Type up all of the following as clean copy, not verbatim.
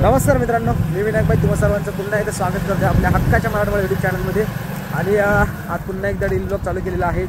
नमस्कार मित्रांनो, मी विनायक भाई तुम्हा सर्वांचं पुन्हा एकदा स्वागत करते आपल्या हक्काच्या मराठवाडा यूट्यूब चॅनलमध्ये. आणि आज पुन्हा एकदा डेली ब्लॉग चालू केलेला आहे.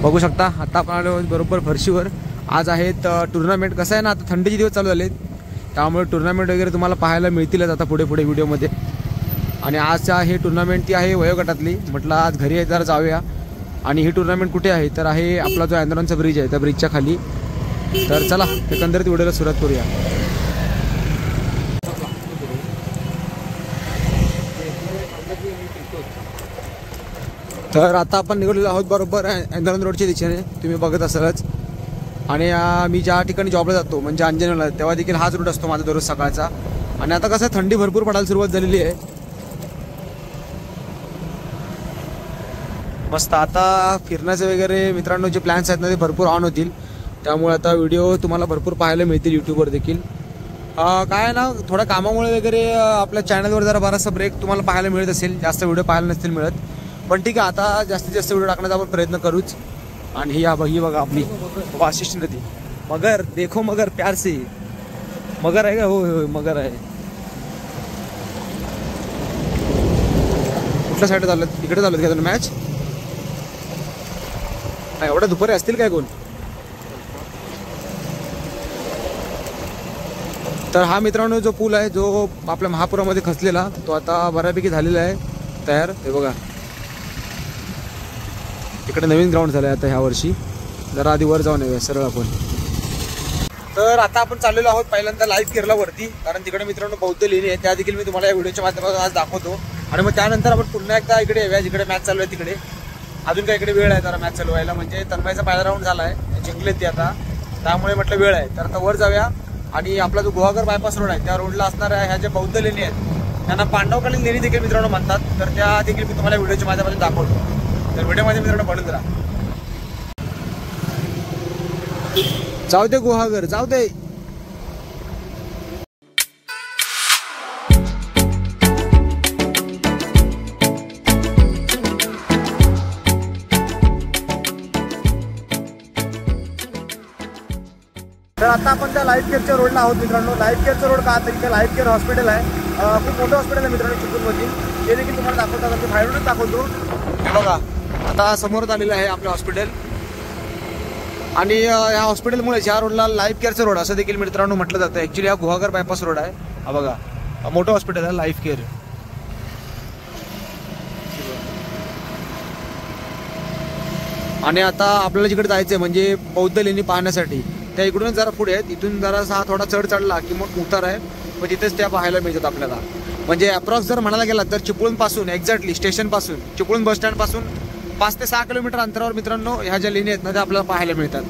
बघू शकता आता आपण आलो बरोबर फरशीवर. आज आहेत टुर्नामेंट. कसं आहे ना, आता थंडीचे दिवस चालू झालेत त्यामुळे टुर्नामेंट वगैरे तुम्हाला पाहायला मिळतीलच आता पुढे पुढे व्हिडिओमध्ये. आणि आजच्या हे टुर्नामेंट ती आहे वयोगटातली. म्हटलं आज घरी जरा जाऊया. आणि ही टुर्नामेंट कुठे आहे तर आहे आपला जो अँद्रॉनचा ब्रिज आहे त्या ब्रिजच्या खाली. तर चला एकंदरीत व्हिडिओला सुरुवात करूया. तर आता आपण निघालेलो आहोत बरोबर अँद्रॉन रोडच्या दिशेने, तुम्ही बघत असालच. आणि मी ज्या ठिकाणी जॉबला जातो म्हणजे अंजनेला, तेव्हा देखील हाच रूट असतो माझा दररोज सकाळचा. आणि आता कसं थंडी भरपूर पडायला सुरुवात झालेली आहे. मस्त आता फिरण्याचे वगैरे मित्रांनो जे प्लॅन्स आहेत ना ते भरपूर ऑन होतील. त्यामुळे आता व्हिडिओ तुम्हाला भरपूर पाहायला मिळतील यूट्यूबवर देखील. काय ना थोड्या कामामुळे वगैरे आपल्या चॅनलवर जरा बराचसा ब्रेक तुम्हाला पाहायला मिळत असेल, जास्त व्हिडिओ पाहायला नसतील मिळत. पण ठीक आहे, आता जास्तीत जास्त व्हिडिओ टाकण्याचा आपण प्रयत्न करूच. आणि ही बघा आपली वाशिष्ठ नदी. मगर देखो मगर प्यार से. मगर आहे का? हो हो मगर आहे. कुठल्या साईड चाललं? इकडे चालत का तुम्ही मॅच? नाही एवढ्या दुपारी असतील काय कोण? तर हा मित्रांनो जो पूल आहे जो आपल्या महापुरामध्ये खचलेला तो आता बऱ्यापैकी झालेला आहे तयार. हे बघा इकडे नवीन ग्राउंड झालं आहे आता ह्या वर्षी. जरा आधी वर जाऊन येऊया सरळ आपण. तर आता आपण चाललेलो आहोत पहिल्यांदा लाईव्ह केरला वरती, कारण तिकडे मित्रांनो बौद्ध लेणी आहे. त्या देखील मी तुम्हाला या व्हिडिओच्या माध्यमातून आज दाखवतो. आणि मग त्यानंतर आपण पुन्हा एकदा इकडे येऊया जिकडे मॅच चालू आहे तिकडे. अजून काय इकडे वेळ आहे जरा मॅच चालू व्हायला, म्हणजे तन्मयचा पहिला राऊंड झाला आहे, जिंकलेत ते आता, त्यामुळे म्हटलं वेळ आहे. तर आता वर जाऊया. आणि आपला जो गुहागर बायपास रोड आहे त्या रोडला असणाऱ्या ह्या ज्या बौद्ध लेणी आहेत त्यांना पांडवकालीन लेणी देखील मित्रांनो म्हणतात. तर त्या देखील मी तुम्हाला व्हिडिओच्या माध्यमातून दाखवतो. तर व्हिडिओमध्ये मित्रांनो बनून राहा. जाऊ दे गुहागर जाऊ दे. तर आता आपण त्या लाईफ केअरच्या रोडला आहोत मित्रांनो. लाईफ केअरचा रोड का तरी लाईफ केअर हॉस्पिटल आहे. खूप मोठं हॉस्पिटल आहे मित्रांनो चिपळूणमधील. ते देखील तुम्हाला दाखवतात, ते बाहेरूनच दाखवतो. हे बघा आता समोरच आलेलं आहे आपलं हॉस्पिटल. आणि ह्या हॉस्पिटलमुळे ह्या रोडला लाईफ केअरचा रोड असं देखील मित्रांनो म्हटलं जातं. ॲक्च्युली हा गुहागर बायपास रोड आहे. हा बघा मोठं हॉस्पिटल आहे लाईफ केअर. आणि आता आपल्याला जिकडे जायचं आहे म्हणजे बौद्ध लेणी पाहण्यासाठी, त्या इकडूनच जरा पुढे आहेत. इथून जरासा हा थोडा चढ चढला की मग उतार आहे, मग तिथेच त्या पाहायला मिळतात आपल्याला. म्हणजे अप्रॉक्स जर म्हणायला गेला तर चिपळूणपासून एक्झॅक्टली स्टेशनपासून चिपळूण बस स्टँडपासून 5 ते 6 किलोमीटर अंतरावर मित्रांनो ह्या ज्या लेणी आहेत ना त्या आपल्याला पाहायला मिळतात.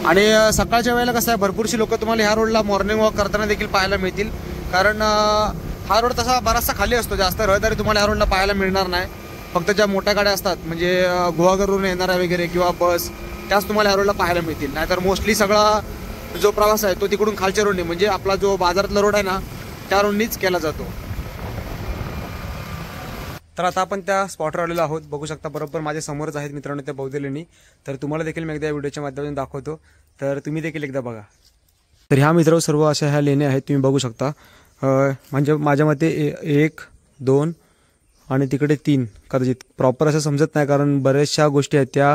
आणि सकाळच्या वेळेला कसं आहे भरपूरशी लोक तुम्हाला ह्या रोडला मॉर्निंग वॉक करताना देखील पाहायला मिळतील. कारण हा रोड तसा बराचसा खाली असतो, जास्त रहदारी तुम्हाला ह्या रोडला पाहायला मिळणार नाही. फक्त ज्या मोठ्या गाड्या असतात म्हणजे गुहागरवरून येणाऱ्या वगैरे किंवा बस त्याच तुम्हाला ह्या रोडला पाहायला मिळतील. नाहीतर मोस्टली सगळा जो प्रवास आहे तो तिकडून खालच्या रोडने म्हणजे आपला जो बाजारातला रोड आहे ना त्या रोडनीच केला जातो. तर आता आपण त्या स्पॉटवर आलेलो आहोत. बघू शकता बरोबर माझ्या समोरच आहेत मित्रांनो त्या बौद्ध लेणी. तर तुम्हाला देखील मी एकदा व्हिडिओच्या माध्यमातून दाखवतो, तर तुम्ही देखील एकदा बघा. तर ह्या मित्र सर्व अशा ह्या लेण्या आहेत, तुम्ही बघू शकता. म्हणजे माझ्या मते 1, 2 आणि तिकडे 3 कदाचित, प्रॉपर असं समजत नाही कारण बऱ्याचशा गोष्टी आहेत त्या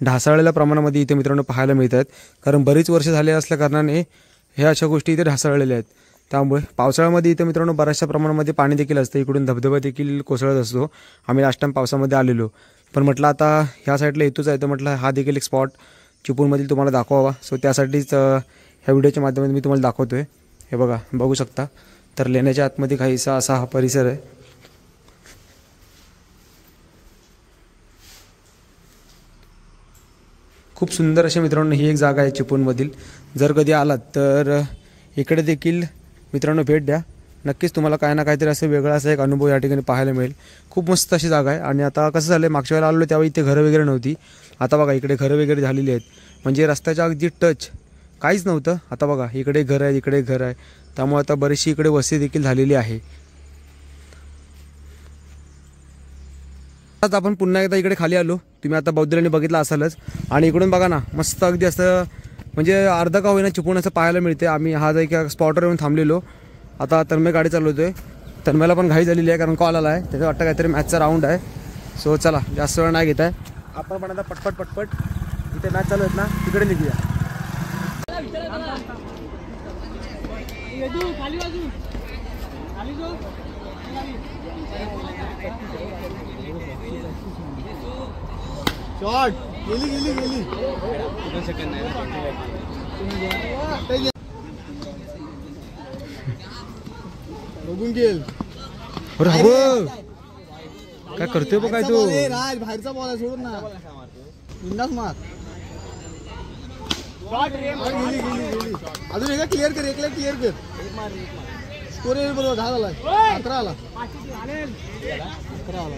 ढासाळलेल्या प्रमाणामध्ये इथे मित्रांनो पाहायला मिळत आहेत. कारण बरीच वर्ष झाले असल्या कारणाने ह्या अशा गोष्टी इथे ढासाळलेल्या आहेत. त्यामुळे पावसाळ्यामध्ये इथे मित्रांनो बऱ्याचशा प्रमाणामध्ये पाणी देखील असतं. इकडून धबधबा देखील कोसळत असतो. आम्ही लास्ट टाइम पावसामध्ये आलेलो, पण म्हटलं आता ह्या साईडला येतोच आहे तर म्हटलं हा देखील एक स्पॉट चिपळूणमधील तुम्हाला दाखवावा. सो त्यासाठीच ह्या व्हिडिओच्या माध्यमातून मी तुम्हाला दाखवतो आहे. हे बघा बघू शकता. तर लेण्याच्या आतमध्ये काहीसा असा हा परिसर आहे. खूप सुंदर अशा मित्रांनो ही एक जागा आहे चिपळूणमधील. जर कधी आलात तर इकडे देखील मित्रांनो भेट द्या. नक्कीच तुम्हाला काय ना काहीतरी असं वेगळा असा एक अनुभव या ठिकाणी पाहायला मिळेल. खूप मस्त अशी जागा आहे. आणि आता कसं झालं आहे, मागच्या वेळेला आलो त्यावेळी इथे घरं वगैरे नव्हती. आता बघा इकडे घरं वगैरे झालेली आहेत. म्हणजे रस्त्याच्या अगदी टच काहीच नव्हतं. आता बघा इकडे घर आहे, इकडे घर आहे. त्यामुळे आता बरीचशी इकडे वस्ती देखील झालेली आहे. आता आपण पुन्हा एकदा इकडे खाली आलो. तुम्ही आता बौद्ध लेणी बघितला असालच. आणि इकडून बघा ना मस्त अगदी असं म्हणजे अर्धा का होईना चिपळूण असं पाहायला मिळते. आम्ही हा एका स्पॉटवर येऊन थांबलेलो. आता तन्मय गाडी चालवतोय. तन्मयला पण घाई झालेली आहे कारण कॉल आला आहे. त्याचं वाटतं काहीतरी मॅचचा राऊंड आहे. सो चला जास्त वेळ नाही घेत आहे आपण पण आता पटपट जिथे मॅच चालू आहेत ना तिकडे निघूया. शॉट गेली बघून गेल. काय करतोय बघ काय तू. राज बाहेरचा बॉल आहे सोडून ना बिंदास मार. गेली अजून एकदा क्लिअर कर. एकला क्लिअर कर. स्कोर बरोबर 10 झाला 11 आला 11 आला.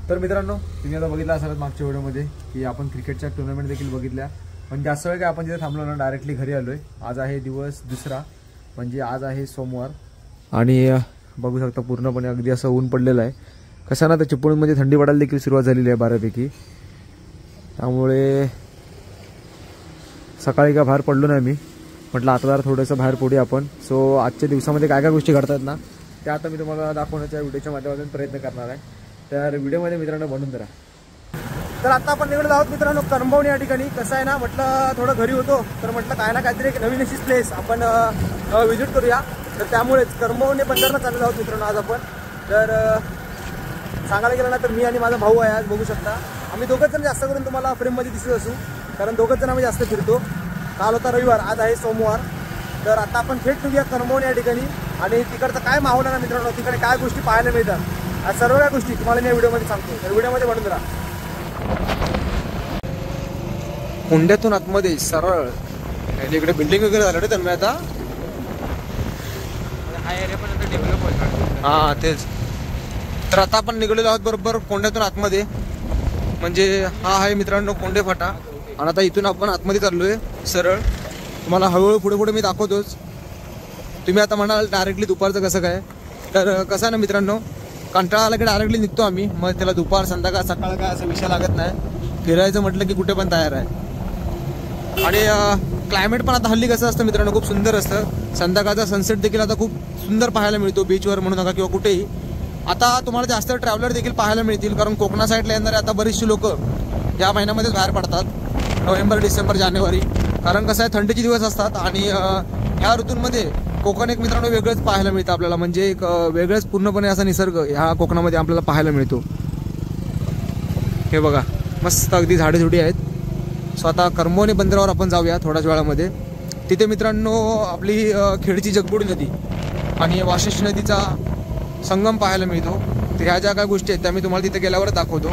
तर मित्रांनो तुम्ही आता बघितलं असाल मागच्या व्हिडिओमध्ये की आपण क्रिकेटच्या टुर्नामेंट देखील बघितल्या. पण जास्त वेळ काय आपण तिथे थांबलो ना डायरेक्टली घरी आलोय. आज आहे दिवस दुसरा म्हणजे आज आहे सोमवार आणि बघू शकता पूर्णपणे अगदी असं ऊन पडलेलं आहे. कसं ना तर चिपळूणमध्ये थंडी वाढायला देखील सुरुवात झालेली आहे बऱ्यापैकी. त्यामुळे सकाळी काय बाहेर पडलो नाही मी. म्हटलं आता जरा थोडंसं बाहेर पडूया आपण. सो आजच्या दिवसामध्ये काय काय गोष्टी घडतात ना त्या आता मी तुम्हाला दाखवण्याच्या व्हिडिओच्या माध्यमातून प्रयत्न करणार आहे. तर व्हिडिओमध्ये मित्रांनो बनून राहा. तर आता आपण निघालो आहोत मित्रांनो करंबवणे या ठिकाणी. कसं आहे ना म्हटलं थोडं घरी होतो तर म्हटलं काय ना काहीतरी एक नवीन अशीच प्लेस आपण व्हिजिट करूया. तर त्यामुळेच करंबवणे बंदरला चाललो आहोत मित्रांनो आज आपण. तर सांगायला गेलं ना तर मी आणि माझा भाऊ आहे आज बघू शकता. आम्ही दोघंच जण जास्त करून तुम्हाला फ्रेममध्ये दिसत असू कारण दोघंच जण आम्ही जास्त फिरतो. काल होता रविवार आज आहे सोमवार. तर आता आपण थेट निघूया करंबवणे या ठिकाणी आणि तिकडचं काय माहोल आहे ना मित्रांनो तिकडे काय गोष्टी पाहायला मिळतात आज सर्व काय गोष्टी तुम्हाला मी या व्हिडिओमध्ये सांगतो. तर व्हिडिओमध्ये बनून राहा. कोंड्यातून आतमध्ये सरळ इकडे बिल्डिंग वगैरे झालं रे तन्मय आता. हा तेच. तर आता आपण निघालेलो आहोत बरोबर कोंड्यातून आतमध्ये. म्हणजे हा आहे मित्रांनो कोंडे फाटा आणि आता इथून आपण आतमध्ये चाललोय सरळ. तुम्हाला हळूहळू पुढे पुढे मी दाखवतोच. तुम्ही आता म्हणाल डायरेक्टली दुपारचं कसं काय. तर कसं आहे ना मित्रांनो कंटाळा आला की डायरेक्टली निघतो आम्ही. मग त्याला दुपार संध्याकाळ सकाळ काय असा विषय लागत नाही. फिरायचं म्हटलं की कुठे पण तयार आहे. आणि क्लायमेट पण आता हल्ली कसं असतं मित्रांनो खूप सुंदर असतं. संध्याकाळचा सनसेट देखील आता खूप सुंदर पाहायला मिळतो बीचवर म्हणू नका किंवा कुठेही. आता तुम्हाला जास्त ट्रॅव्हलर देखील पाहायला मिळतील कारण कोकणा साईडला येणारे आता बरीचशी लोक या महिन्यामध्येच बाहेर पडतात. नोव्हेंबर डिसेंबर जानेवारी. कारण कसं आहे थंडीचे दिवस असतात आणि ह्या ऋतूंमध्ये कोकण एक मित्रांनो वेगळंच पाहायला मिळतं आपल्याला. म्हणजे एक वेगळंच पूर्णपणे असा निसर्ग ह्या कोकणामध्ये आपल्याला पाहायला मिळतो. हे बघा मस्त अगदी झाडे झुडी आहेत. सो आता करंबवणे बंदरावर आपण जाऊया थोड्याच वेळामध्ये. तिथे मित्रांनो आपली खेडची जगबुडी नदी आणि वाशिष्ठी नदीचा संगम पाहायला मिळतो. तर ह्या ज्या काय गोष्टी आहेत त्या मी तुम्हाला तिथे गेल्यावर दाखवतो.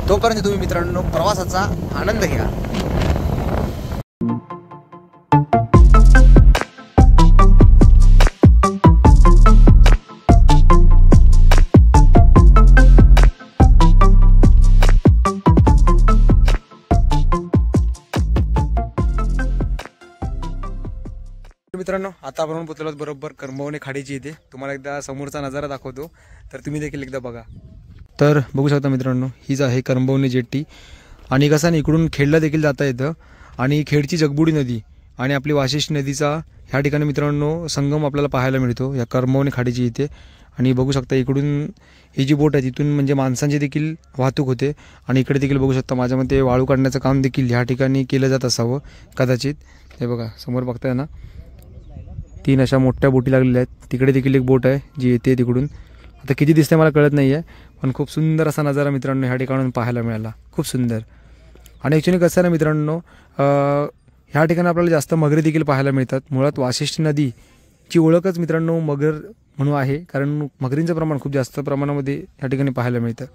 तोपर्यंत तुम्ही मित्रांनो प्रवासाचा आनंद घ्या. मित्रांनो आता आपण पोचलो बरोबर करंबवणे खाडीची इथे. तुम्हाला एकदा समोरचा नजारा दाखवतो तर तुम्ही देखील एकदा बघा. तर बघू शकता मित्रांनो हीच आहे करंबवणे जेट्टी. आणि कसं नाही इकडून खेडला देखील जाता येतं. आणि खेडची जगबुडी नदी आणि आपली वाशिष्ठी नदीचा ह्या ठिकाणी मित्रांनो संगम आपल्याला पाहायला मिळतो या करंबवणे खाडीची इथे. आणि बघू शकता इकडून ही जी बोट आहे तिथून म्हणजे माणसांची देखील वाहतूक होते. आणि इकडे देखील बघू शकता माझ्या मते वाळू काढण्याचं काम देखील ह्या ठिकाणी केलं जात असावं कदाचित. हे बघा समोर बघताय ना 3 अशा मोठ्या बोटी लागलेल्या आहेत. तिकडे देखील एक बोट आहे जी येते तिकडून. आता किती दिसते मला कळत नाही आहे पण खूप सुंदर असा नजारा मित्रांनो ह्या ठिकाणून पाहायला मिळाला. खूप सुंदर. आणि ॲक्च्युली कसं आहे ना मित्रांनो ह्या ठिकाणी आपल्याला जास्त मगरी देखील पाहायला मिळतात. मुळात वाशिष्ठी नदीची ओळखच मित्रांनो मगर म्हणून आहे कारण मगरींचं प्रमाण खूप जास्त प्रमाणामध्ये ह्या ठिकाणी पाहायला मिळतं.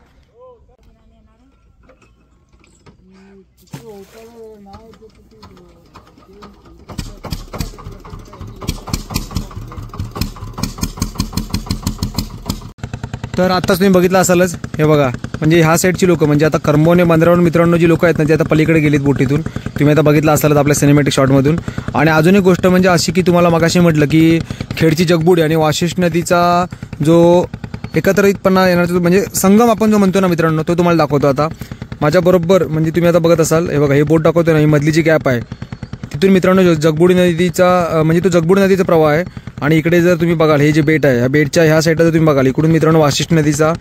तर आत्ताच तुम्ही बघितलं असालच हे बघा म्हणजे ह्या साईडची लोक म्हणजे आता करंबवणे बंदरावरून मित्रांनो जी लोक आहेत ना ते आता पलीकडे गेलीत बोटीतून. तुम्ही आता बघितलं असालच आपल्या सिनेमॅटिक शॉटमधून. आणि अजून एक गोष्ट म्हणजे अशी की तुम्हाला मगाशी म्हटलं की खेडची जगबुडी आणि वाशिष्ठ नदीचा जो एकत्रितपणा येणार म्हणजे संगम आपण जो म्हणतो ना मित्रांनो, तो तुम्हाला दाखवतो आता माझ्याबरोबर. म्हणजे तुम्ही आता बघत असाल, हे बघा हे बोट दाखवतो ना, ही मधली जी गॅप आहे तिथून मित्रांनो जगबुडी नदीचा म्हणजे तो जगबुडी नदीचा प्रवाह आहे. आणि इकडे जर तुम्ही बघाल हे जे बेट आहे, ह्या बेटच्या ह्या साईडला जर तुम्ही बघाल इकडून मित्रांनो वाशिष्ठ नदीचा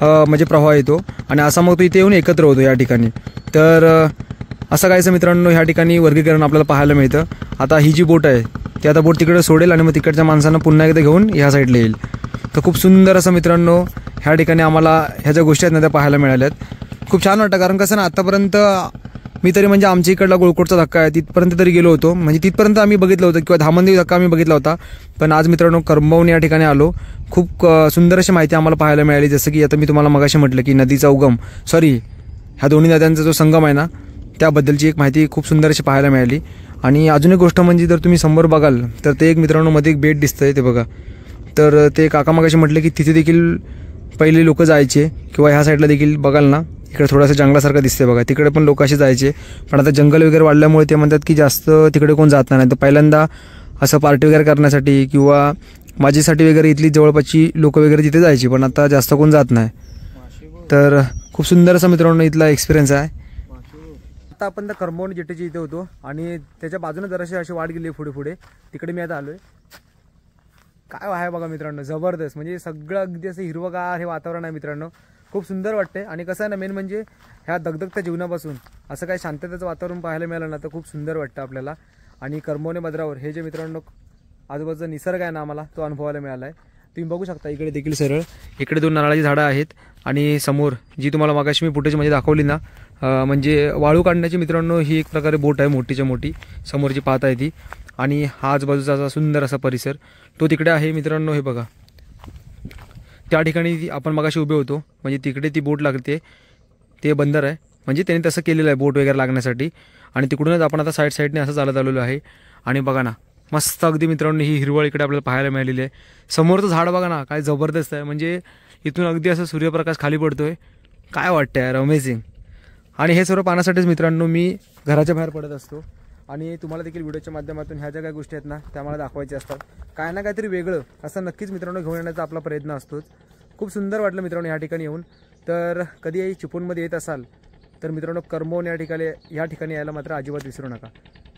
म्हणजे प्रवाह येतो आणि असा मग तो इथे येऊन एकत्र होतो या ठिकाणी. तर असं कायचं मित्रांनो ह्या ठिकाणी वर्गीकरण आपल्याला पाहायला मिळतं. आता ही जी बोट आहे ती आता बोट तिकडे सोडेल आणि मग तिकडच्या माणसांना पुन्हा एकदा घेऊन ह्या साईडला येईल. तर खूप सुंदर असं मित्रांनो ह्या ठिकाणी आम्हाला ह्या ज्या गोष्टी आहेत ना त्या पाहायला मिळाल्यात. खूप छान वाटतं, कारण कसं ना आतापर्यंत मी तरी म्हणजे आमच्या इकडला गोळकोटचा धक्का आहे तिथपर्यंत तरी गेलो होतो, म्हणजे तिथपर्यंत आम्ही बघितलं होतं किंवा धामणदेवी धक्का आम्ही बघितला होता. पण आज मित्रांनो करंबवून या ठिकाणी आलो. खूप सुंदर अशी माहिती आम्हाला पाहायला मिळाली. जसं की आता मी तुम्हाला मगाशी म्हटलं की नदीचा उगम ह्या दोन्ही नद्यांचा जो संगम आहे ना त्याबद्दलची एक माहिती खूप सुंदर अशी पाहायला मिळाली. आणि अजून एक गोष्ट म्हणजे जर तुम्ही समोर बघाल तर ते एक मित्रांनो मध्ये एक बेट दिसतंय ते बघा. तर ते काका मगाशी म्हटले की तिथे देखील पहिले लोक जायचे किंवा ह्या साईडला देखील बघाल ना इकडे थोडंसं जंगलासारखं दिसतंय बघा, तिकडे पण लोक असे जायचे. पण आता जंगल वगैरे वाढल्यामुळे ते म्हणतात की जास्त तिकडे कोण जात नाही. तर पहिल्यांदा असं पार्टी वगैरे करण्यासाठी किंवा माझीसाठी वगैरे इथली जवळपासची लोक वगैरे तिथे जायची, पण आता जास्त कोण जात नाही. तर खूप सुंदर असा मित्रांनो इथला एक्सपिरियन्स आहे. आता आपण तर करंबवून जेटीची इथे होतो आणि त्याच्या बाजूने जराशी अशी वाट गेली पुढे पुढे, तिकडे मी आता आलोय. काय आहे बघा मित्रांनो, जबरदस्त. म्हणजे सगळं अगदी असं हिरवगार हे वातावरण आहे मित्रांनो, खूप सुंदर वाटते. आणि कसं आहे ना, मेन म्हणजे ह्या दगदगत्या जीवनापासून असं काही शांततेचं वातावरण पाहायला मिळालं ना तर खूप सुंदर वाटतं आपल्याला. आणि करंबवणे बंदरावर हे जे मित्रांनो आजूबाजूचा निसर्ग आहे ना आम्हाला तो अनुभवायला मिळाला आहे. तुम्ही बघू शकता इकडे देखील सरळ इकडे 2 नारळाची झाडं आहेत आणि समोर जी तुम्हाला मगाशी मी फुटेजमध्ये दाखवली ना म्हणजे वाळू काढण्याची मित्रांनो ही एक प्रकारे बोट आहे मोठीच्या मोठी, समोरची पाहत आहे ती. आणि हा आजूबाजूचा असा सुंदर असा परिसर तो तिकडे आहे मित्रांनो. हे बघा त्या ठिकाणी आपण मगाशी उभे होतो, म्हणजे तिकडे ती बोट लागते, ते बंदर आहे. म्हणजे त्यांनी तसं केलेलं आहे बोट वगैरे लागण्यासाठी. आणि तिकडूनच आपण आता साईडने असं चालत आलेलो आहे. आणि बघा ना मस्त अगदी मित्रांनो ही हिरवळ इकडे आपल्याला पाहायला मिळालेली आहे. समोरचं झाड बघा ना काय जबरदस्त आहे, म्हणजे इथून अगदी असं सूर्यप्रकाश खाली पडतोय. काय वाटतं यार, अमेझिंग. आणि हे सर्व पाहण्यासाठीच मित्रांनो मी घराच्या बाहेर पडत असतो. आणि तुम्हाला देखील व्हिडिओच्या माध्यमातून ह्या ज्या काही गोष्टी आहेत ना त्या मला दाखवायच्या असतात. काय ना काहीतरी वेगळं असं नक्कीच मित्रांनो घेऊन येण्याचा आपला प्रयत्न असतोच. खूप सुंदर वाटलं मित्रांनो ह्या ठिकाणी येऊन. तर कधीही चिपळूणमध्ये येत असाल तर मित्रांनो करंबवून या ठिकाणी यायला मात्र अजिबात विसरू नका.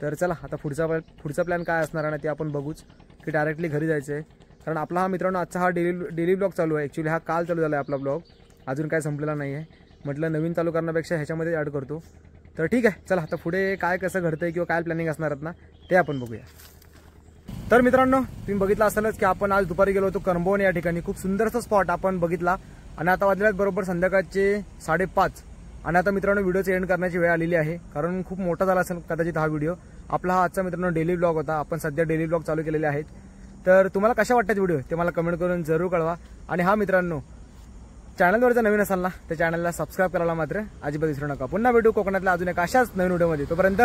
तर चला आता पुढचा प्लॅन काय असणार आहे ना ते आपण बघूच, की डायरेक्टली घरी जायचं आहे. कारण आपला हा मित्रांनो आजचा हा डेली ब्लॉग चालू आहे. ॲक्च्युली हा काल चालू झाला आहे आपला ब्लॉग, अजून काय संपलेला नाही आहे. म्हटलं नवीन चालू करण्यापेक्षा ह्याच्यामध्ये ॲड करतो. तर ठीक आहे चला आता पुढे काय कसं घडतंय किंवा काय प्लॅनिंग असणार आहेत ना ते आपण बघूया. तर मित्रांनो तुम्ही बघितलं असालच की आपण आज दुपारी गेलो होतो करंबवून या ठिकाणी. खूप सुंदरसा स्पॉट आपण बघितला. आणि आता वाजल्यात बरोबर संध्याकाळचे 5:30. आणि आता मित्रांनो व्हिडिओचं एंड करण्याची वेळ आलेली आहे, कारण खूप मोठा झाला असेल कदाचित हा व्हिडिओ. आपला हा आजचा मित्रांनो डेली ब्लॉग होता. आपण सध्या डेली ब्लॉग चालू केलेले आहेत. तर तुम्हाला कशा वाटतात व्हिडिओ ते मला कमेंट करून जरूर कळवा. आणि हा मित्रांनो चॅनलवर जर नवीन असाल ना तर चॅनलला सबस्क्राईब करायला मात्र अजिबात विसरू नका. पुन्हा भेटू कोकणातल्या अजून एक अशाच नवीन व्हिडिओमध्ये. तोपर्यंत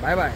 बाय बाय.